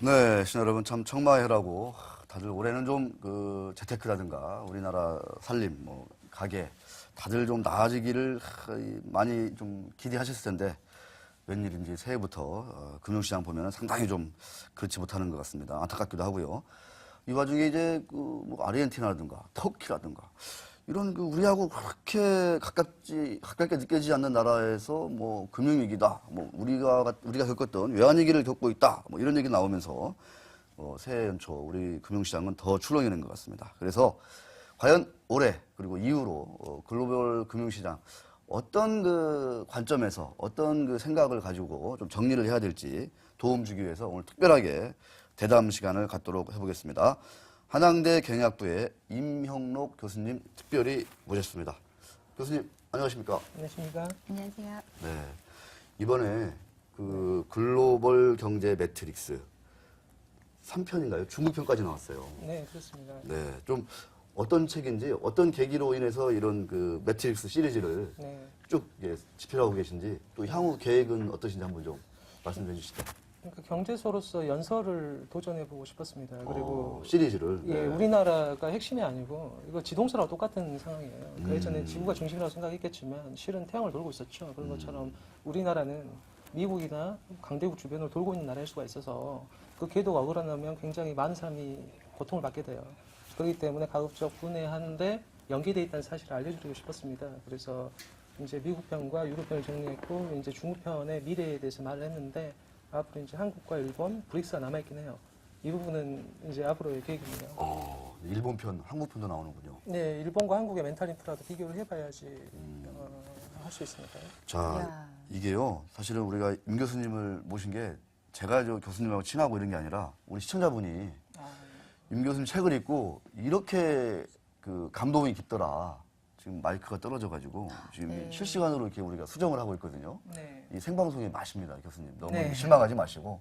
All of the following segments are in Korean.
네, 시청자 여러분 참 청마해라고 다들 올해는 좀 그 재테크라든가 우리나라 살림, 뭐 가게 다들 좀 나아지기를 많이 좀 기대하셨을 텐데 웬일인지 새해부터 금융시장 보면 상당히 좀 그렇지 못하는 것 같습니다. 안타깝기도 하고요. 이 와중에 이제 뭐 아르헨티나라든가 터키라든가 이런 그 우리하고 그렇게 가깝게 느껴지지 않는 나라에서 뭐 금융위기다, 뭐 우리가 겪었던 외환위기를 겪고 있다, 뭐 이런 얘기 나오면서 새해 연초 우리 금융시장은 더 출렁이는 것 같습니다. 그래서 과연 올해 그리고 이후로 글로벌 금융시장 어떤 그 관점에서 어떤 그 생각을 가지고 좀 정리를 해야 될지 도움 주기 위해서 오늘 특별하게 대담 시간을 갖도록 해보겠습니다. 한양대 경영학부의 임형록 교수님 특별히 모셨습니다. 교수님 안녕하십니까? 안녕하십니까? 안녕하세요. 네, 이번에 그 글로벌 경제 매트릭스 3편인가요? 중국편까지 나왔어요. 네, 그렇습니다. 네, 좀 어떤 책인지 어떤 계기로 인해서 이런 그 매트릭스 시리즈를 네. 쭉 집필하고 계신지 또 향후 계획은 어떠신지 한번 좀 말씀해 주시죠. 그러니까 경제소로서 연설을 도전해보고 싶었습니다. 그리고 시리즈를. 예, 네. 우리나라가 핵심이 아니고 이거 지동설하고 똑같은 상황이에요. 그 예전에 지구가 중심이라고 생각했겠지만 실은 태양을 돌고 있었죠. 그런 것처럼 우리나라는 미국이나 강대국 주변을 돌고 있는 나라일 수가 있어서 그 궤도가 어긋나면 굉장히 많은 사람이 고통을 받게 돼요. 그렇기 때문에 가급적 분해하는데 연계되어 있다는 사실을 알려드리고 싶었습니다. 그래서 이제 미국 편과 유럽 편을 정리했고 이제 중국 편의 미래에 대해서 말을 했는데 앞으로 이제 한국과 일본, 브릭스가 남아있긴 해요. 이 부분은 이제 앞으로의 계획입니다. 일본 편, 한국 편도 나오는군요. 네, 일본과 한국의 멘탈 인프라도 비교를 해봐야지 할 수 있으니까요. 자, 야. 이게요. 사실은 우리가 임 교수님을 모신 게 제가 저 교수님하고 친하고 이런 게 아니라 우리 시청자분이 임 교수님 책을 읽고 이렇게 그 감동이 깊더라. 지금 마이크가 떨어져가지고 지금 네. 실시간으로 이렇게 우리가 수정을 하고 있거든요. 네. 이 생방송의 맛입니다, 교수님. 너무 네. 실망하지 마시고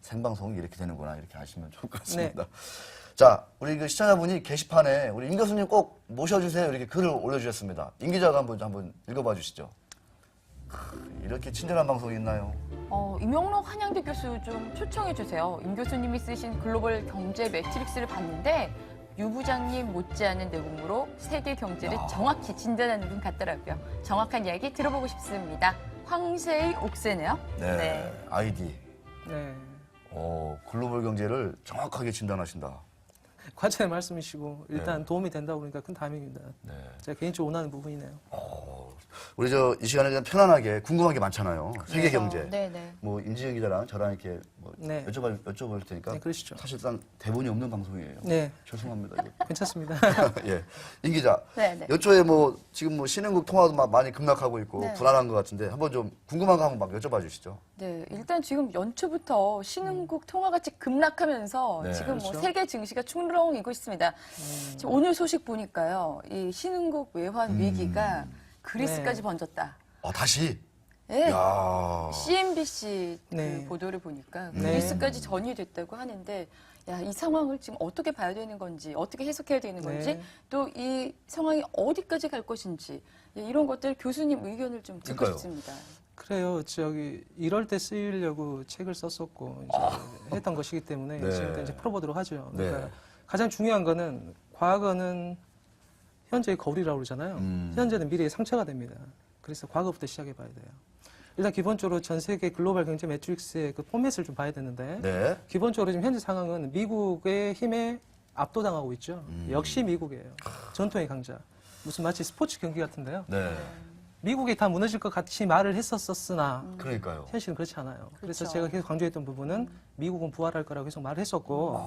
생방송이 이렇게 되는구나 이렇게 아시면 좋을 것 같습니다. 네. 자, 우리 그 시청자분이 게시판에 우리 임 교수님 꼭 모셔주세요 이렇게 글을 올려주셨습니다. 임 기자가 한번 읽어봐 주시죠. 이렇게 친절한 방송이 있나요? 임영록 한양대 교수 좀 초청해 주세요. 임 교수님이 쓰신 글로벌 경제 매트릭스를 봤는데 유 부장님 못지않은 내공으로 세계 경제를 정확히 진단하는 분 같더라고요. 정확한 이야기 들어보고 싶습니다. 황세의 옥새네요. 네. 아이디. 네. 글로벌 경제를 정확하게 진단하신다. 과찬의 말씀이시고 일단 도움이 된다고 그러니까 큰 다행입니다. 네. 제가 개인적으로 원하는 부분이네요. 우리 이 시간에 그냥 편안하게 궁금한 게 많잖아요. 세계 경제. 네네. 뭐 임지영 기자랑 저랑 이렇게 뭐 네. 여쭤볼 테니까 네, 그러시죠. 사실상 대본이 없는 방송이에요. 네. 죄송합니다. 이거. 괜찮습니다. 예, 임 기자. 네네. 여초에 뭐 지금 뭐 신흥국 통화도 막 많이 급락하고 있고 네. 불안한 것 같은데 한번 좀 궁금한 거 한번 막 여쭤봐 주시죠. 네, 일단 지금 연초부터 신흥국 통화가치 급락하면서 네. 지금 뭐 그렇죠. 세계 증시가 충렁이고 있습니다. 지금 오늘 소식 보니까요, 이 신흥국 외환 위기가 그리스까지 네. 번졌다. 다시. 네. 야. CNBC 그 네. 보도를 보니까 네. 그리스까지 전이됐다고 하는데, 야, 이 상황을 지금 어떻게 봐야 되는 건지, 어떻게 해석해야 되는 건지, 네. 또 이 상황이 어디까지 갈 것인지, 예, 이런 것들 교수님 의견을 좀 듣고 그러니까요. 싶습니다. 그래요. 이럴 때 쓰이려고 책을 썼었고 이제 했던 것이기 때문에 네. 지금 이제 풀어보도록 하죠. 네. 그러니까 가장 중요한 거는 과거는 현재의 거울이라고 그러잖아요. 현재는 미래의 상처가 됩니다. 그래서 과거부터 시작해 봐야 돼요. 일단 기본적으로 전 세계 글로벌 경제 매트릭스의 그 포맷을 좀 봐야 되는데 네. 기본적으로 지금 현재 상황은 미국의 힘에 압도당하고 있죠. 역시 미국이에요. 전통의 강자. 무슨 마치 스포츠 경기 같은데요. 네. 미국이 다 무너질 것 같이 말을 했었으나 그러니까요. 현실은 그렇지 않아요. 그래서 그렇죠. 제가 계속 강조했던 부분은 미국은 부활할 거라고 계속 말을 했었고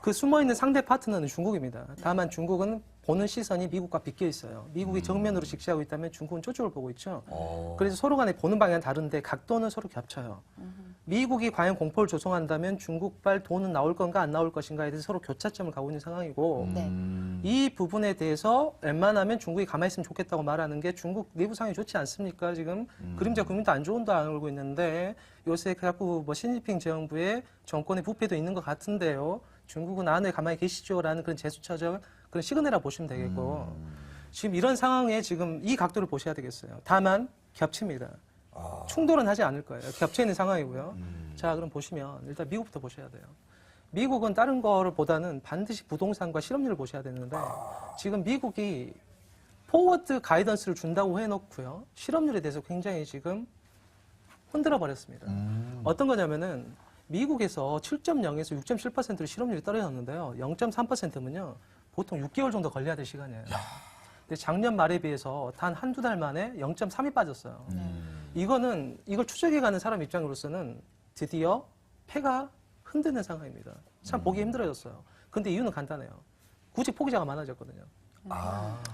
그 숨어있는 상대 파트너는 중국입니다. 다만 중국은 보는 시선이 미국과 비껴 있어요. 미국이 정면으로 직시하고 있다면 중국은 저쪽을 보고 있죠. 그래서 서로 간에 보는 방향은 다른데 각도는 서로 겹쳐요. 미국이 과연 공포를 조성한다면 중국발 돈은 나올 건가 안 나올 것인가에 대해서 서로 교차점을 가고 있는 상황이고 네. 이 부분에 대해서 웬만하면 중국이 가만히 있으면 좋겠다고 말하는 게 중국 내부 상황이 좋지 않습니까? 지금 그림자 국민도 안 좋은도 알고 있는데 요새 자꾸 뭐 시진핑 정부의 정권의 부패도 있는 것 같은데요. 중국은 안에 가만히 계시죠라는 그런 제스처적 그런 시그널이라 보시면 되겠고 지금 이런 상황에 지금 이 각도를 보셔야 되겠어요. 다만 겹칩니다. 충돌은 하지 않을 거예요. 겹쳐 있는 상황이고요. 자, 그럼 보시면 일단 미국부터 보셔야 돼요. 미국은 다른 거를 보다는 반드시 부동산과 실업률을 보셔야 되는데 지금 미국이 포워드 가이던스를 준다고 해놓고요. 실업률에 대해서 굉장히 지금 흔들어 버렸습니다. 어떤 거냐면은 미국에서 7.0에서 6.7%로 실업률이 떨어졌는데요. 0.3%면요. 보통 6개월 정도 걸려야 될 시간이에요. 근데 작년 말에 비해서 단 한두 달 만에 0.3이 빠졌어요. 이걸 추적해가는 사람 입장으로서는 드디어 패가 흔드는 상황입니다. 참 보기 힘들어졌어요. 근데 이유는 간단해요. 구직 포기자가 많아졌거든요.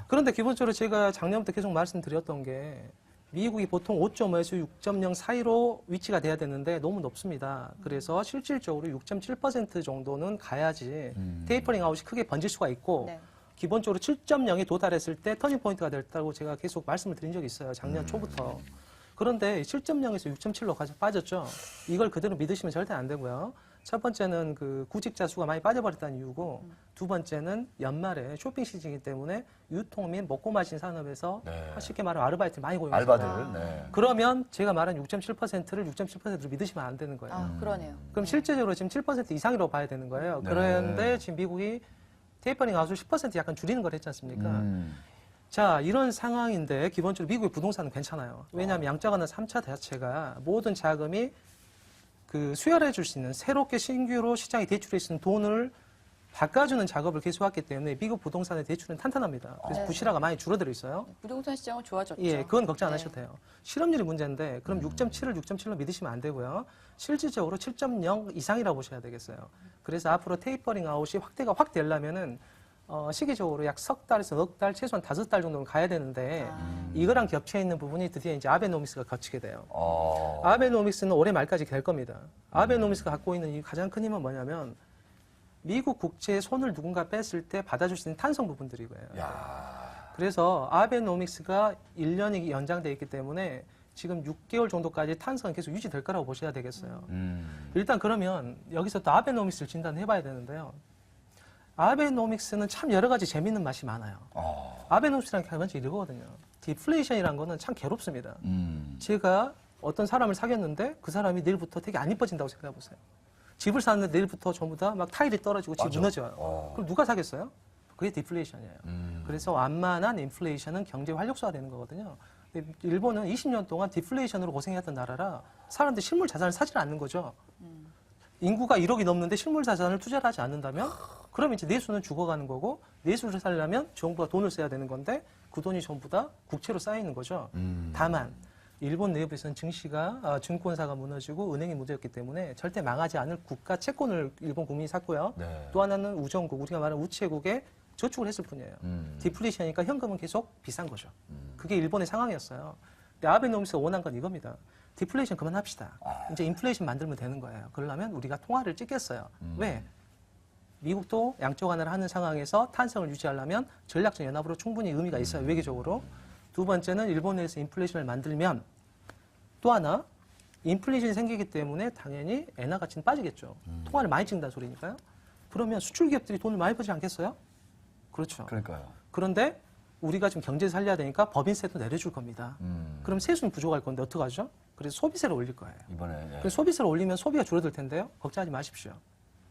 그런데 기본적으로 제가 작년부터 계속 말씀드렸던 게 미국이 보통 5.5에서 6.0 사이로 위치가 돼야 되는데 너무 높습니다. 그래서 실질적으로 6.7% 정도는 가야지 테이퍼링 아웃이 크게 번질 수가 있고 네. 기본적으로 7.0에 도달했을 때 터닝 포인트가 됐다고 제가 계속 말씀을 드린 적이 있어요. 작년 초부터. 그런데 7.0에서 6.7로 빠졌죠. 이걸 그대로 믿으시면 절대 안 되고요. 첫 번째는 그 구직자 수가 많이 빠져버렸다는 이유고 두 번째는 연말에 쇼핑 시즌이기 때문에 유통 및 먹고 마신 산업에서 네. 쉽게 말하면 아르바이트를 많이 고용합니다. 알바들. 네. 그러면 제가 말한 6.7%를 6.7%로 믿으시면 안 되는 거예요. 아, 그러네요. 그럼 실제적으로 지금 7% 이상이라고 봐야 되는 거예요. 네. 그런데 지금 미국이 테이퍼링 아웃을 10% 약간 줄이는 걸 했지 않습니까? 자, 이런 상황인데 기본적으로 미국의 부동산은 괜찮아요. 왜냐하면 양자관한 3차 자체가 모든 자금이 그 수혈해 줄 수 있는 새롭게 신규로 시장에 대출할 수 있는 돈을 바꿔주는 작업을 계속했기 때문에 미국 부동산의 대출은 탄탄합니다. 그래서 네. 부실화가 많이 줄어들어 있어요. 부동산 시장은 좋아졌죠. 예, 그건 걱정 안 네. 하셔도 돼요. 실업률이 문제인데 그럼 6.7을 6.7로 믿으시면 안 되고요. 실질적으로 7.0 이상이라고 보셔야 되겠어요. 그래서 앞으로 테이퍼링 아웃이 확대가 확 되려면은 시기적으로 약 석 달에서 넉 달, 최소한 5달 정도는 가야 되는데 이거랑 겹쳐 있는 부분이 드디어 이제 아베노믹스가 거치게 돼요. 아베노믹스는 올해 말까지 될 겁니다. 아베노믹스가 갖고 있는 이 가장 큰 힘은 뭐냐면 미국 국채에 손을 누군가 뺐을 때 받아줄 수 있는 탄성 부분들이고요. 그래서 아베노믹스가 1년이 연장돼 있기 때문에 지금 6개월 정도까지 탄성은 계속 유지될 거라고 보셔야 되겠어요. 일단 그러면 여기서 또 아베노믹스를 진단해봐야 되는데요. 아베노믹스는 참 여러 가지 재밌는 맛이 많아요. 아베노믹스라는 게 먼저 이거거든요. 디플레이션이라는 거는 참 괴롭습니다. 제가 어떤 사람을 사귀었는데 그 사람이 내일부터 되게 안 이뻐진다고 생각해 보세요. 집을 사는데 내일부터 전부 다 막 타일이 떨어지고 집이 무너져요. 그럼 누가 사겠어요? 그게 디플레이션이에요. 그래서 완만한 인플레이션은 경제 활력소가 되는 거거든요. 근데 일본은 20년 동안 디플레이션으로 고생했던 나라라 사람들이 실물 자산을 사지 않는 거죠. 인구가 1억이 넘는데 실물 자산을 투자를 하지 않는다면 그럼 이제 내수는 죽어가는 거고 내수를 살려면 정부가 돈을 써야 되는 건데 그 돈이 전부 다 국채로 쌓이는 거죠. 다만 일본 내부에서는 증권사가 무너지고 은행이 무너졌기 때문에 절대 망하지 않을 국가 채권을 일본 국민이 샀고요. 네. 또 하나는 우정국, 우리가 말하는 우체국에 저축을 했을 뿐이에요. 디플레이션이니까 현금은 계속 비싼 거죠. 그게 일본의 상황이었어요. 근데 아베노믹스가 원한 건 이겁니다. 디플레이션 그만합시다. 이제 인플레이션 만들면 되는 거예요. 그러려면 우리가 통화를 찍겠어요. 왜? 미국도 양쪽 하나를 하는 상황에서 탄성을 유지하려면 전략적 연합으로 충분히 의미가 있어요. 외교적으로. 두 번째는 일본 내에서 인플레이션을 만들면 또 하나 인플레이션이 생기기 때문에 당연히 엔화 가치는 빠지겠죠. 통화를 많이 찍는다는 소리니까요. 그러면 수출 기업들이 돈을 많이 벌지 않겠어요? 그렇죠. 그러니까요. 그런데 우리가 지금 경제 살려야 되니까 법인세도 내려줄 겁니다. 그럼 세수는 부족할 건데 어떡하죠? 그래서 소비세를 올릴 거예요. 이번에. 예. 그래서 소비세를 올리면 소비가 줄어들 텐데요. 걱정하지 마십시오.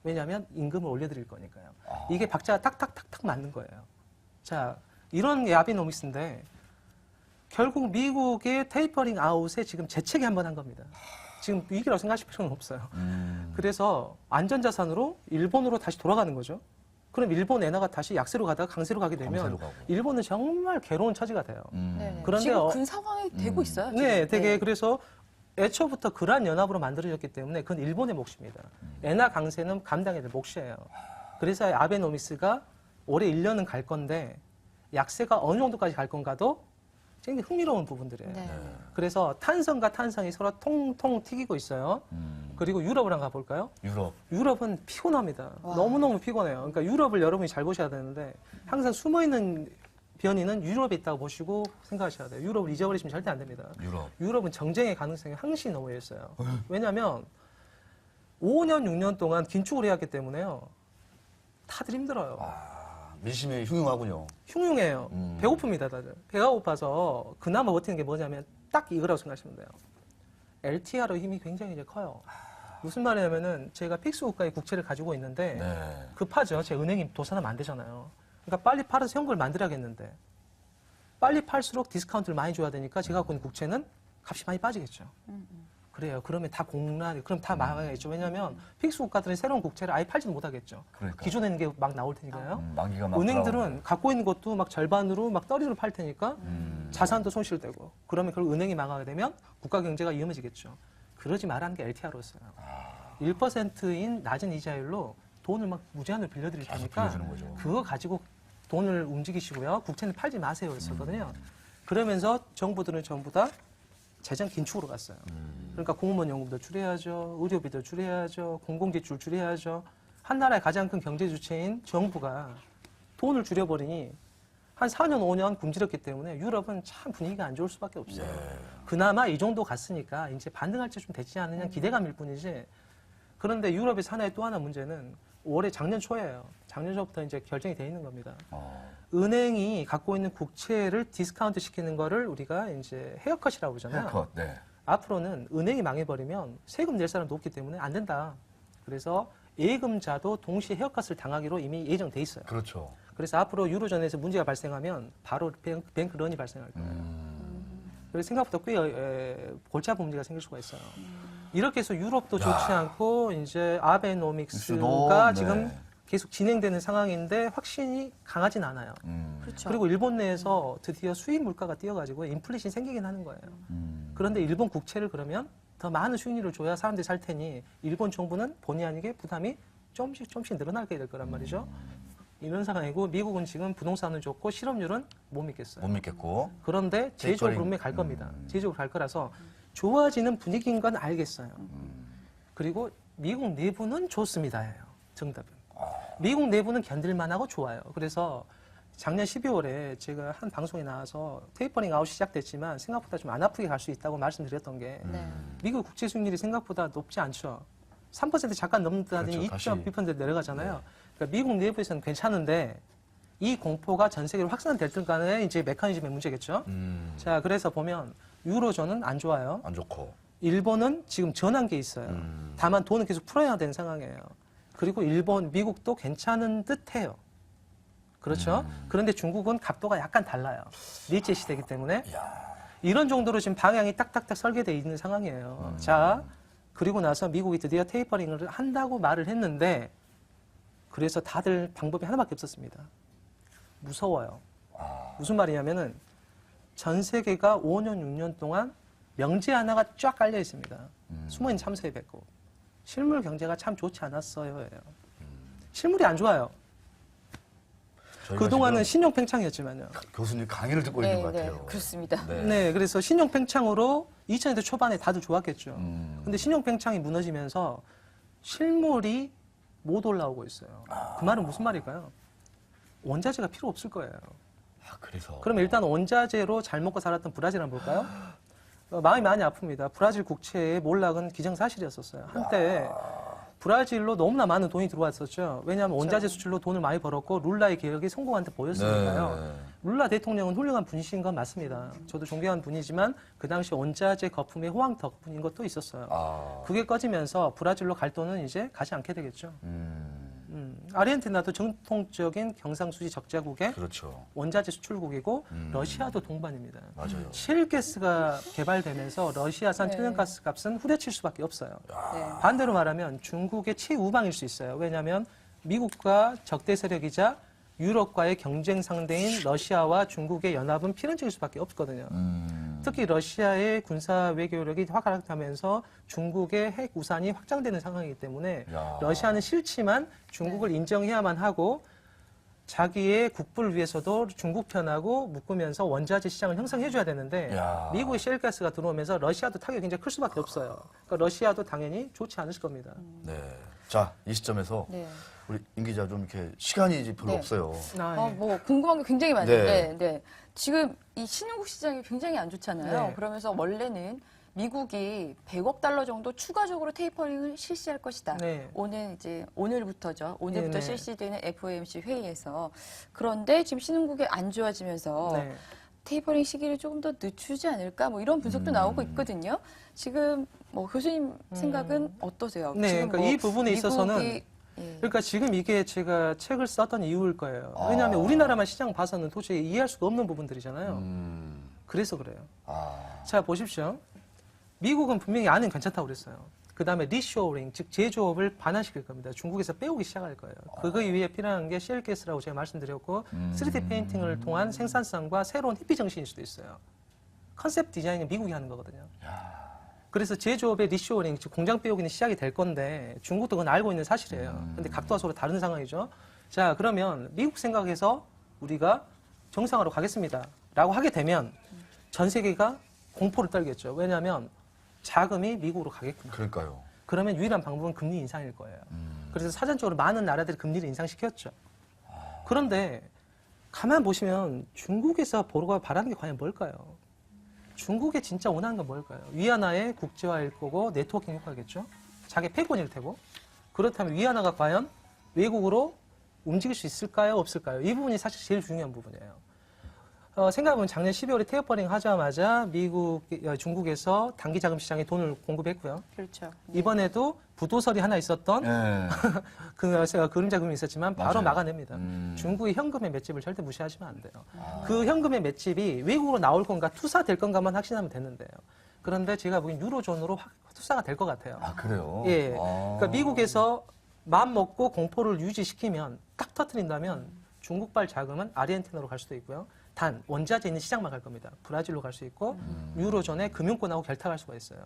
왜냐하면 임금을 올려드릴 거니까요. 이게 박자가 탁탁탁탁 맞는 거예요. 자, 이런 게 아베노믹스인데 결국 미국의 테이퍼링 아웃에 지금 재채기 한번 한 겁니다. 지금 위기라고 생각하실 필요는 없어요. 그래서 안전자산으로 일본으로 다시 돌아가는 거죠. 그럼 일본 엔화가 다시 약세로 가다가 강세로 가게 되면 강세로 가고. 일본은 정말 괴로운 처지가 돼요. 네네. 그런데 지금 그 상황이 되고 있어요. 지금. 네, 되게 그래서 애초부터 그러한 연합으로 만들어졌기 때문에 그건 일본의 몫입니다. 엔화 강세는 감당해야 될 몫이에요. 그래서 아베노믹스가 올해 1년은 갈 건데 약세가 어느 정도까지 갈 건가도 굉장히 흥미로운 부분들이에요. 네. 그래서 탄성과 탄성이 서로 통통 튀기고 있어요. 그리고 유럽을 한번 가볼까요? 유럽. 유럽은 피곤합니다. 너무너무 피곤해요. 그러니까 유럽을 여러분이 잘 보셔야 되는데 항상 숨어있는 변이는 유럽에 있다고 보시고 생각하셔야 돼요. 유럽을 잊어버리시면 절대 안 됩니다. 유럽은 정쟁의 가능성이 항시 놓여 있어요. 왜냐하면 5년, 6년 동안 긴축을 해왔기 때문에요. 다들 힘들어요. 민심이 흉흉하군요. 흉흉해요. 배고픕니다, 다들. 배가 고파서 그나마 버티는 게 뭐냐면 딱 이거라고 생각하시면 돼요. LTR의 힘이 굉장히 이제 커요. 무슨 말이냐면은 제가 픽스 국가의 국채를 가지고 있는데 네. 급하죠. 제 은행이 도산하면 안 되잖아요. 그러니까 빨리 팔아서 현금을 만들어야겠는데 빨리 팔수록 디스카운트를 많이 줘야 되니까 제가 갖고 있는 국채는 값이 많이 빠지겠죠. 그래요. 그러면 다 공란, 그럼 다 망하겠죠. 왜냐하면 픽스 국가들은 새로운 국채를 아예 팔지도 못하겠죠. 그러니까. 기존에 있는 게 막 나올 테니까요. 만기가 막 은행들은 돌아오는데. 갖고 있는 것도 막 절반으로 막 떨이로 팔 테니까 자산도 손실되고 그러면 결국 은행이 망하게 되면 국가 경제가 위험해지겠죠. 그러지 말라는 게 LTR로서요. 1%인 낮은 이자율로 돈을 막 무제한으로 빌려드릴 계속 테니까 빌려주는 거죠. 그거 가지고 돈을 움직이시고요. 국채는 팔지 마세요. 그랬었거든요. 그러면서 정부들은 전부 다 재정 긴축으로 갔어요. 그러니까 공무원 연금도 줄여야죠. 의료비도 줄여야죠. 공공지출 줄여야죠. 한 나라의 가장 큰 경제 주체인 정부가 돈을 줄여버리니 한 4년, 5년 굶주렸기 때문에 유럽은 참 분위기가 안 좋을 수밖에 없어요. 그나마 이 정도 갔으니까 이제 반등할 때 좀 되지 않느냐 기대감일 뿐이지. 그런데 유럽에서 하나의 또 하나 문제는 올해 작년 초예요. 작년 초부터 이제 결정이 돼 있는 겁니다. 은행이 갖고 있는 국채를 디스카운트 시키는 거를 우리가 이제 헤어컷이라고 그러잖아요. 헤어컷, 네. 앞으로는 은행이 망해버리면 세금 낼 사람도 없기 때문에 안 된다. 그래서 예금자도 동시에 헤어컷을 당하기로 이미 예정돼 있어요. 그렇죠. 그래서 앞으로 유로존에서 문제가 발생하면 바로 뱅크런이 발생할 거예요. 그래서 생각보다 꽤 골치 아픈 문제가 생길 수가 있어요. 이렇게 해서 유럽도 좋지 않고 이제 아베노믹스가 네. 지금 계속 진행되는 상황인데 확신이 강하진 않아요. 그렇죠. 그리고 일본 내에서 드디어 수입 물가가 뛰어가지고 인플레이션이 생기긴 하는 거예요. 그런데 일본 국채를 그러면 더 많은 수익률을 줘야 사람들이 살 테니 일본 정부는 본의 아니게 부담이 조금씩 늘어나게 될 거란 말이죠. 이런 상황이고 미국은 지금 부동산은 좋고 실업률은 못 믿겠어요. 못 믿겠고. 그런데 제조적으로 분명히 갈 겁니다. 제조적으로 갈 거라서 좋아지는 분위기인 건 알겠어요. 그리고 미국 내부는 좋습니다예요. 정답은. 미국 내부는 견딜만하고 좋아요. 그래서 작년 12월에 제가 한 방송에 나와서 테이퍼링 아웃이 시작됐지만 생각보다 좀 안 아프게 갈 수 있다고 말씀드렸던 게 네. 미국 국채 수익률이 생각보다 높지 않죠. 3% 잠깐 넘다더니 그렇죠, 2.2% 내려가잖아요. 그러니까 미국 내부에서는 괜찮은데 이 공포가 전 세계로 확산됐든 간에 이제 메커니즘의 문제겠죠. 자, 그래서 보면 유로존은 안 좋아요. 안 좋고. 일본은 지금 전환기에 있어요. 다만 돈은 계속 풀어야 되는 상황이에요. 그리고 미국도 괜찮은 듯해요. 그렇죠? 그런데 중국은 각도가 약간 달라요. 일제 시대이기 때문에 이런 정도로 지금 방향이 딱딱딱 설계되어 있는 상황이에요. 자, 그리고 나서 미국이 드디어 테이퍼링을 한다고 말을 했는데 그래서 다들 방법이 하나밖에 없었습니다. 무서워요. 무슨 말이냐면은 전 세계가 5년, 6년 동안 명제 하나가 쫙 깔려 있습니다. 숨어있는 참새의 배꼽. 실물 경제가 참 좋지 않았어요. 실물이 안 좋아요. 그동안은 신용 팽창이었지만요. 교수님 강의를 듣고 있는 것 같아요. 그렇습니다. 네, 그래서 신용 팽창으로 2000년대 초반에 다들 좋았겠죠. 근데 신용 팽창이 무너지면서 실물이 못 올라오고 있어요. 그 말은 무슨 말일까요? 원자재가 필요 없을 거예요. 그래서. 그럼 일단 원자재로 잘 먹고 살았던 브라질 한번 볼까요? 마음이 많이 아픕니다. 브라질 국채의 몰락은 기정사실이었었어요. 한때 브라질로 너무나 많은 돈이 들어왔었죠. 왜냐하면 원자재 수출로 돈을 많이 벌었고 룰라의 개혁이 성공한 듯 보였으니까요. 네. 룰라 대통령은 훌륭한 분이신 건 맞습니다. 저도 존경하는 분이지만 그 당시 원자재 거품의 호황 덕분인 것도 있었어요. 그게 꺼지면서 브라질로 갈 돈은 이제 가지 않게 되겠죠. 아르헨티나도 전통적인 경상수지 적자국의 그렇죠. 원자재 수출국이고 러시아도 동반입니다. 맞아요. 셰일가스가 개발되면서 러시아산 네. 천연가스 값은 후려칠 수밖에 없어요. 네. 반대로 말하면 중국의 최우방일 수 있어요. 왜냐하면 미국과 적대 세력이자 유럽과의 경쟁 상대인 러시아와 중국의 연합은 필연적일 수밖에 없거든요. 특히 러시아의 군사 외교력이 확락하면서 중국의 핵 우산이 확장되는 상황이기 때문에 야. 러시아는 싫지만 중국을 인정해야만 하고 자기의 국부를 위해서도 중국 편하고 묶으면서 원자재 시장을 형성해줘야 되는데 야. 미국의 셰일가스가 들어오면서 러시아도 타격이 굉장히 클 수밖에 없어요. 그러니까 러시아도 당연히 좋지 않으실 겁니다. 네. 자, 이 시점에서 네. 우리 임 기자 좀 이렇게 시간이 이제 별로 네. 없어요. 뭐 궁금한 게 굉장히 많은데 네. 네. 지금 이 신흥국 시장이 굉장히 안 좋잖아요. 네. 그러면서 원래는 미국이 100억 달러 정도 추가적으로 테이퍼링을 실시할 것이다. 네. 오늘부터죠. 오늘부터 네네. 실시되는 FOMC 회의에서. 그런데 지금 신흥국이 안 좋아지면서 네. 테이퍼링 시기를 조금 더 늦추지 않을까 뭐 이런 분석도 나오고 있거든요. 지금 뭐 교수님 생각은 어떠세요? 네, 지금 그러니까 이 부분에 있어서는 예. 그러니까 지금 이게 제가 책을 썼던 이유일 거예요. 왜냐하면 우리나라만 시장 봐서는 도저히 이해할 수가 없는 부분들이잖아요. 그래서 그래요. 자, 보십시오. 미국은 분명히 안은 괜찮다고 그랬어요. 그 다음에 리쇼어링, 즉 제조업을 반환시킬 겁니다. 중국에서 빼오기 시작할 거예요. 그거 위해 필요한 게 쉘가스라고 제가 말씀드렸고 3D 페인팅을 통한 생산성과 새로운 히피 정신일 수도 있어요. 컨셉 디자인은 미국이 하는 거거든요. 그래서 제조업의 리쇼어링, 즉 공장 빼오기는 시작이 될 건데 중국도 그건 알고 있는 사실이에요. 근데 각도가 서로 다른 상황이죠. 자, 그러면 미국 생각에서 우리가 정상화로 가겠습니다. 라고 하게 되면 전 세계가 공포를 떨겠죠. 왜냐하면 자금이 미국으로 가겠구나. 그러니까요. 그러면 유일한 방법은 금리 인상일 거예요. 그래서 사전적으로 많은 나라들이 금리를 인상시켰죠. 그런데 가만 보시면 중국에서 보루가 바라는 게 과연 뭘까요? 중국에 진짜 원하는 건 뭘까요? 위안화의 국제화일 거고 네트워킹 효과겠죠. 자기 패권일 테고. 그렇다면 위안화가 과연 외국으로 움직일 수 있을까요? 없을까요? 이 부분이 사실 제일 중요한 부분이에요. 생각해보면 작년 12월에 테이퍼링 하자마자 중국에서 단기 자금 시장에 돈을 공급했고요. 그렇죠. 이번에도 부도설이 하나 있었던 네. 그림자 금융이 있었지만 바로 맞아요. 막아냅니다. 중국의 현금의 맷집을 절대 무시하시면 안 돼요. 그 현금의 맷집이 외국으로 나올 건가 투사될 건가만 확신하면 되는데요. 그런데 제가 보기엔 유로존으로 투사가 될 것 같아요. 아, 그래요? 예. 그러니까 미국에서 마음 먹고 공포를 유지시키면 딱 터트린다면 중국발 자금은 아르헨티나로 갈 수도 있고요. 단 원자재 있는 시장만 갈 겁니다. 브라질로 갈 수 있고 유로존에 금융권하고 결탁할 수가 있어요.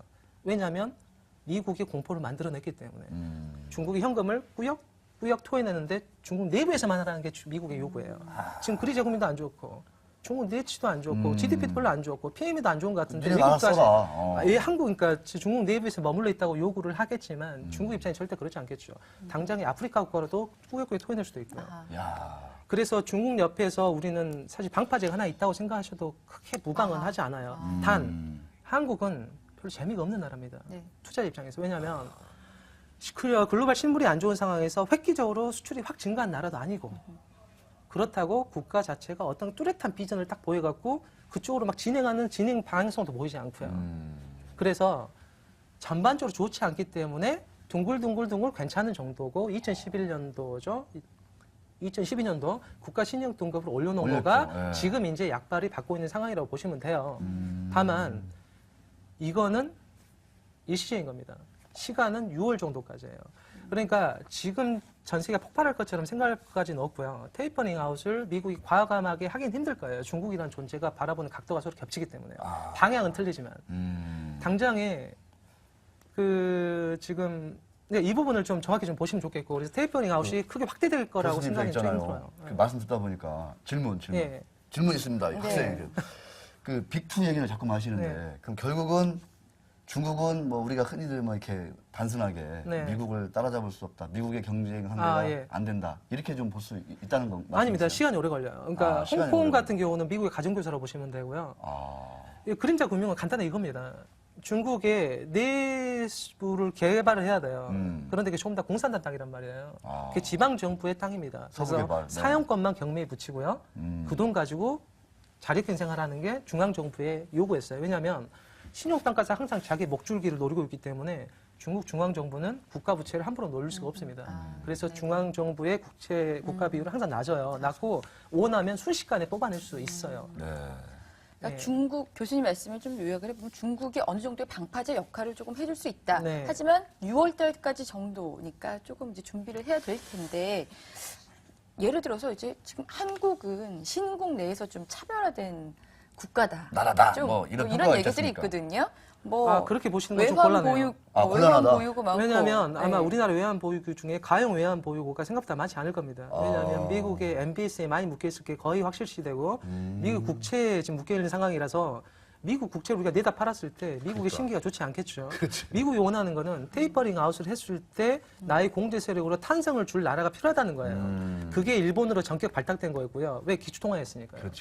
왜냐하면 미국이 공포를 만들어냈기 때문에 중국이 현금을 꾸역꾸역 토해내는데 중국 내부에서만 하라는 게 미국의 요구예요. 지금 그리 제국민도 안 좋고 중국 내치도 안 좋고 GDP도 별로 안 좋고 PMI도 안 좋은 것 같은데 미국까지 한국 그러니까 중국 내부에서 머물러 있다고 요구를 하겠지만 중국 입장에 절대 그렇지 않겠죠. 당장에 아프리카 국가로도 꾸역꾸역 토해낼 수도 있고요. 그래서 중국 옆에서 우리는 사실 방파제가 하나 있다고 생각하셔도 크게 무방은 하지 않아요. 단 한국은 별로 재미가 없는 나라입니다. 네. 투자 입장에서. 왜냐하면 글로벌 실물이 안 좋은 상황에서 획기적으로 수출이 확 증가한 나라도 아니고 그렇다고 국가 자체가 어떤 뚜렷한 비전을 딱 보여갖고 그쪽으로 막 진행하는 진행 방향성도 보이지 않고요. 그래서 전반적으로 좋지 않기 때문에 둥글둥글둥글 괜찮은 정도고 2011년도죠. 2012년도 국가 신용 등급을 올려놓은 거가 지금 이제 약발이 받고 있는 상황이라고 보시면 돼요. 다만 이거는 일시적인 겁니다. 시간은 6월 정도까지예요. 그러니까 지금 전세가 폭발할 것처럼 생각까지는 없고요. 테이퍼링 아웃을 미국이 과감하게 하긴 힘들 거예요. 중국이라는 존재가 바라보는 각도가 서로 겹치기 때문에요. 방향은 틀리지만 당장에 지금 이 부분을 좀 정확히 좀 보시면 좋겠고 그래서 테이퍼링 아웃이 크게 확대될 거라고 생각이 좀 들어요. 그 말씀 듣다 보니까 질문 예. 질문 있습니다. 학생 그 빅2 얘기를 자꾸 하시는데 그럼 결국은 중국은 뭐 우리가 흔히들 뭐 이렇게 단순하게 미국을 따라잡을 수 없다. 미국의 경쟁 상대가 안 된다. 이렇게 좀 볼 수 있다는 건 맞습니까? 아닙니다. 시간이 오래 걸려요. 그러니까 홍콩 같은 경우는 미국의 가정교사라고 보시면 되고요. 그림자 금융은 간단히 이겁니다. 중국의 내부를 개발을 해야 돼요. 그런데 그게 조금 다 공산당 땅이란 말이에요. 그게 지방 정부의 땅입니다. 그래서 사용권만 경매에 붙이고요. 그 돈 가지고 자력갱생하라는 게 중앙 정부에 요구했어요. 왜냐하면 신용평가사 항상 자기 목줄기를 노리고 있기 때문에 중국 중앙 정부는 국가 부채를 함부로 놀릴 수가 없습니다. 그래서 중앙 정부의 국가 비율은 항상 낮아요. 낮고 원하면 순식간에 뽑아낼 수 있어요. 그러니까 중국 교수님 말씀을 좀 요약을 해보면 중국이 어느 정도의 방파제 역할을 조금 해줄 수 있다. 하지만 6월 달까지 정도니까 조금 이제 준비를 해야 될 텐데 예를 들어서 이제 지금 한국은 신국 내에서 좀 차별화된 국가다. 나라다. 좀 뭐 이런 얘기들이 있거든요. 뭐 그렇게 보시는 건 좀 곤란해요. 외환 보유고 많고. 왜냐하면 아마 우리나라 외환 보유고 중에 가용 외환 보유고가 생각보다 많지 않을 겁니다. 왜냐하면 미국의 MBS에 많이 묶여있을 게 거의 확실시되고 미국 국채에 지금 묶여있는 상황이라서 미국 국채를 우리가 내다 팔았을 때 미국의 심기가 좋지 않겠죠. 미국이 원하는 거는 테이퍼링 아웃을 했을 때 나의 공제 세력으로 탄성을 줄 나라가 필요하다는 거예요. 그게 일본으로 전격 발탁된 거였고요. 왜 기축통화했으니까요.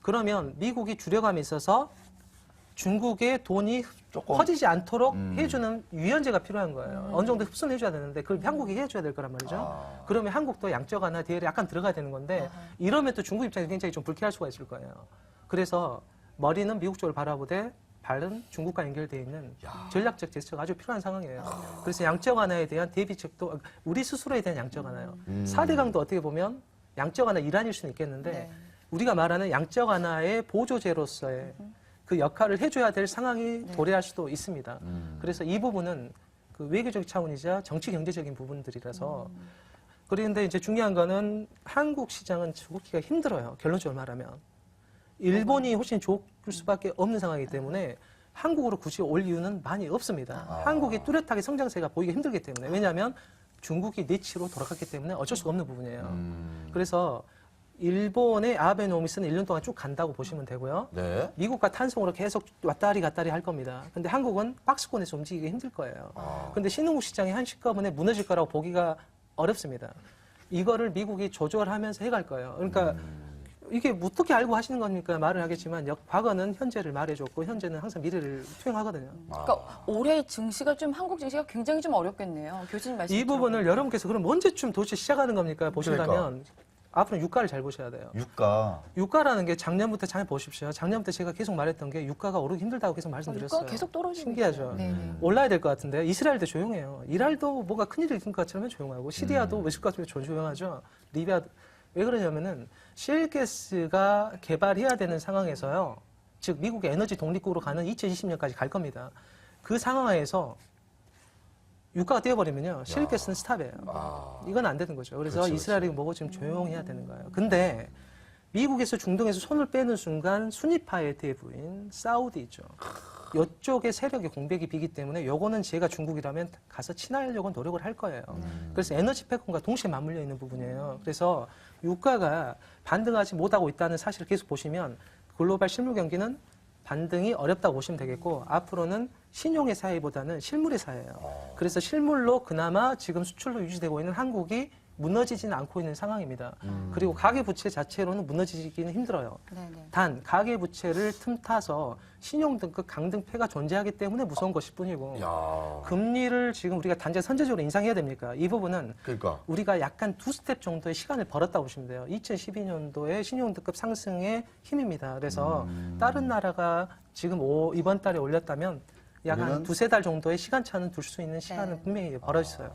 그러면 미국이 주력함에 있어서 중국의 돈이 퍼지지 않도록 해주는 유연제가 필요한 거예요. 어느 정도 흡수는 해줘야 되는데 그걸 한국이 해줘야 될 거란 말이죠. 그러면 한국도 양적 완화 대열에 약간 들어가야 되는 건데 이러면 또 중국 입장에서 굉장히 좀 불쾌할 수가 있을 거예요. 그래서 머리는 미국 쪽을 바라보되 발은 중국과 연결되어 있는 전략적 제스처가 아주 필요한 상황이에요. 그래서 양적 완화에 대한 대비책도 우리 스스로에 대한 양적 완화요. 4대강도 어떻게 보면 양적 완화 일환일 수는 있겠는데 네. 우리가 말하는 양적 완화의 보조제로서의 그 역할을 해줘야 될 상황이 도래할 수도 있습니다. 그래서 이 부분은 그 외교적 차원이자 정치 경제적인 부분들이라서 그런데 이제 중요한 거는 한국 시장은 죽기가 힘들어요. 결론적으로 말하면. 일본이 훨씬 좋을 수밖에 없는 상황이기 때문에 한국으로 굳이 올 이유는 많이 없습니다. 한국이 뚜렷하게 성장세가 보이기 힘들기 때문에. 왜냐하면 중국이 니치로 돌아갔기 때문에 어쩔 수가 없는 부분이에요. 그래서 일본의 아베노미스는 1년 동안 쭉 간다고 보시면 되고요. 네. 미국과 탄성으로 계속 왔다리 갔다리 할 겁니다. 근데 한국은 박스권에서 움직이기 힘들 거예요. 근데 신흥국 시장이 한꺼번에 무너질 거라고 보기가 어렵습니다. 이거를 미국이 조절하면서 해갈 거예요. 그러니까 이게 어떻게 알고 하시는 겁니까? 말을 하겠지만 과거는 현재를 말해줬고 현재는 항상 미래를 투영하거든요. 그러니까 올해 증시가 좀 한국 증시가 굉장히 좀 어렵겠네요. 교수님 말씀. 이 부분을 여러분께서 그럼 언제쯤 도대체 시작하는 겁니까? 보신다면 앞으로 유가를 잘 보셔야 돼요. 유가. 유가라는 게 작년부터 잘 보십시오. 작년부터 제가 계속 말했던 게 유가가 오르기 힘들다고 계속 말씀드렸어요. 유가가 계속 떨어지고 신기하죠. 네. 올라야 될 것 같은데 이스라엘도 조용해요. 이랄도 뭐가 큰일이 있는 것 같으면 조용하고 시리아도 왜 있을 것 같으면 조용하죠. 리비아 왜 그러냐면은 셰일가스가 개발해야 되는 상황에서요. 즉 미국의 에너지 독립국으로 가는 2020년까지 갈 겁니다. 그 상황에서 유가가 뛰어버리면요. 셰일가스는 스탑이에요. 이건 안 되는 거죠. 그래서 그렇죠, 이스라엘이 뭐고 지금 조용해야 되는 거예요. 근데 미국에서 중동에서 손을 빼는 순간 순위파의 대부인 사우디 있죠. 이쪽의 세력의 공백이 비기 때문에 요거는 제가 중국이라면 가서 친하려고 노력을 할 거예요. 그래서 에너지 패권과 동시에 맞물려 있는 부분이에요. 그래서 유가가 반등하지 못하고 있다는 사실을 계속 보시면 글로벌 실물 경기는 반등이 어렵다고 보시면 되겠고 앞으로는 신용의 사회보다는 실물의 사회예요. 그래서 실물로 그나마 지금 수출로 유지되고 있는 한국이 무너지지는 않고 있는 상황입니다. 그리고 가계부채 자체로는 무너지기는 힘들어요. 네네. 단 가계부채를 틈타서 신용등급 강등패가 존재하기 때문에 무서운 것일 뿐이고 금리를 지금 우리가 단지 선제적으로 인상해야 됩니까? 이 부분은 그러니까. 우리가 약간 두 스텝 정도의 시간을 벌었다고 보시면 돼요. 2012년도에 신용등급 상승의 힘입니다. 그래서 다른 나라가 지금 이번 달에 올렸다면 약 한 우리는? 두세 달 정도의 시간차는 둘 수 있는 시간은 네. 분명히 벌어졌어요.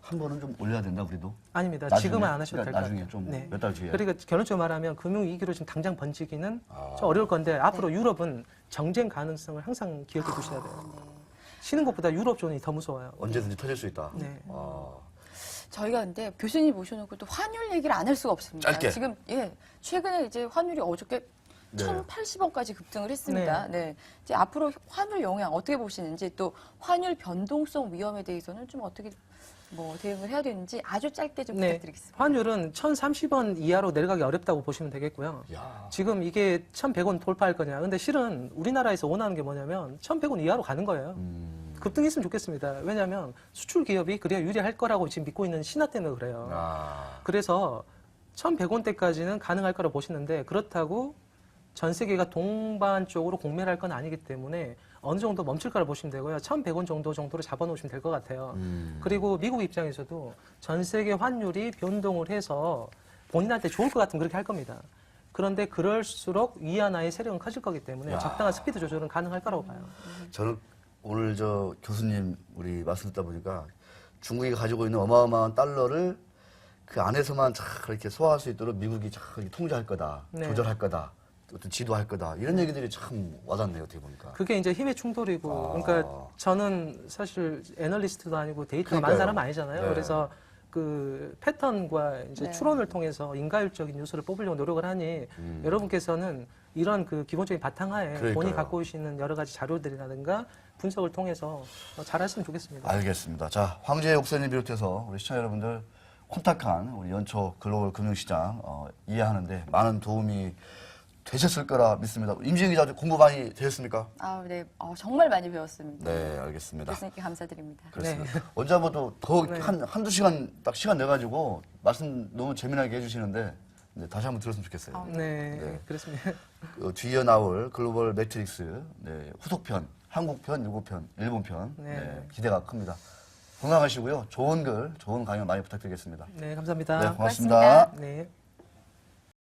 한 번은 좀 올려야 된다, 우리도. 아닙니다. 나중에? 지금은 안 하셔도 될 것 나중에 같아요. 좀 네. 몇 달 뒤에. 그러니까 결론적으로 말하면 금융위기로 지금 당장 번지기는 좀 어려울 건데 앞으로 유럽은 정쟁 가능성을 항상 기억해 두셔야 돼요. 쉬는 것보다 유럽 존이 더 무서워요. 언제든지 터질 수 있다. 네. 저희가 근데 교수님 모셔놓고 또 환율 얘기를 안 할 수가 없습니다. 짧게. 지금 최근에 이제 환율이 어저께 네. 1,080원까지 급등을 했습니다. 네. 이제 앞으로 환율 영향 어떻게 보시는지 또 환율 변동성 위험에 대해서는 좀 어떻게 대응을 해야 되는지 아주 짧게 좀 부탁드리겠습니다. 환율은 1,030원 이하로 내려가기 어렵다고 보시면 되겠고요. 지금 이게 1,100원 돌파할 거냐. 근데 실은 우리나라에서 원하는 게 뭐냐면 1,100원 이하로 가는 거예요. 급등했으면 좋겠습니다. 왜냐하면 수출 기업이 그래야 유리할 거라고 지금 믿고 있는 신화 때문에 그래요. 그래서 1,100원대까지는 가능할 거라고 보시는데 그렇다고 전 세계가 동반 쪽으로 공매를 할 건 아니기 때문에 어느 정도 멈출 거라 보시면 되고요. 1,100원 정도로 잡아놓으시면 될 것 같아요. 그리고 미국 입장에서도 전 세계 환율이 변동을 해서 본인한테 좋을 것 같으면 그렇게 할 겁니다. 그런데 그럴수록 위안화의 세력은 커질 거기 때문에 적당한 스피드 조절은 가능할 거라고 봐요. 저는 오늘 저 교수님 우리 말씀 듣다 보니까 중국이 가지고 있는 어마어마한 달러를 그 안에서만 그렇게 소화할 수 있도록 미국이 통제할 거다, 네. 조절할 거다. 어떤 지도할 거다 이런 얘기들이 참 와닿네요. 어떻게 보니까. 그게 이제 힘의 충돌이고 그러니까 저는 사실 애널리스트도 아니고 데이터가 그러니까요. 많은 사람 아니잖아요. 네. 그래서 그 패턴과 이제 네. 추론을 통해서 인과율적인 요소를 뽑으려고 노력을 하니 여러분께서는 이런 그 기본적인 바탕하에 그러니까요. 본인이 갖고 계시는 여러 가지 자료들이라든가 분석을 통해서 잘하시면 좋겠습니다. 알겠습니다. 자, 황제 목사님 비롯해서 우리 시청자 여러분들 혼탁한 우리 연초 글로벌 금융시장 이해하는데 많은 도움이 되셨을 거라 믿습니다. 임지영 기자 공부 많이 되셨습니까? 네. 정말 많이 배웠습니다. 네, 알겠습니다. 교수님께 감사드립니다. 그렇습니다. 언제 한번 또 더 네. 한두 시간 딱 시간 내가지고 말씀 너무 재미나게 해주시는데 네, 다시 한번 들었으면 좋겠어요. 네, 네. 그렇습니다. 뒤에 나올 글로벌 매트릭스 후속편, 한국편, 유고편, 일본편 네. 기대가 큽니다. 건강하시고요. 좋은 글, 좋은 강연 많이 부탁드리겠습니다. 네, 감사합니다. 네, 고맙습니다. 고맙습니다. 네.